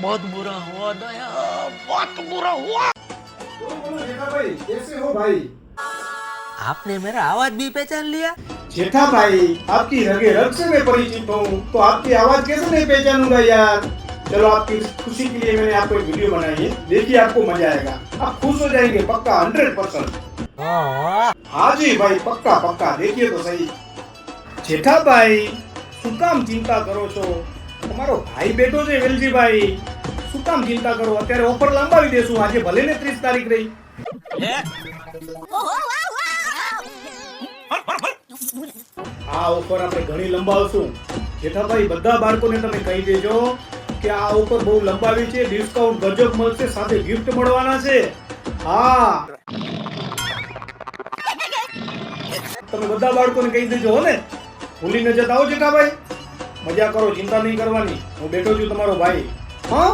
बहुत बुरा हुआ दया, बहुत बुरा हुआ। जेठा भाई कैसे हो भाई? आपने मेरा आवाज भी पहचान लिया? जेठा भाई आपकी रगे रग से मैं परिचित हूँ, तो आपकी आवाज कैसे नहीं पहचानूंगा यार। चलो आपकी खुशी के लिए मैंने आपको एक वीडियो बनाई है, देखिए आपको मजा आएगा, आप खुश हो जाएंगे पक्का 100%। हाँ जी भाई पक्का पक्का, देखिए तो सही। जेठा भाई શું કામ ચિંતા કરો છો? તમારો ભાઈ બેઠો છે વેલજીભાઈ, શું કામ ચિંતા કરો? અત્યારે ઓફર લંબાવી દેશું, આજે ભલે ને 30 તારીખ રહી। આ ઓફર આપણે ઘણી લંબાવશું જેઠાભાઈ, બધા બાળકોને તમે કહી દેજો કે આ ઓફર બહુ લંબાવી છે, ડિસ્કાઉન્ટ ગજબ મળશે, સાથે ગિફ્ટ મળવાના છે। હા તમે બધા બાળકોને કહી દેજો હો ને, ભૂલી ન જતા હો જેઠાભાઈ। મજા કરો, ચિંતા નહીં કરવાની, હું બેઠો છું તમારો ભાઈ। હા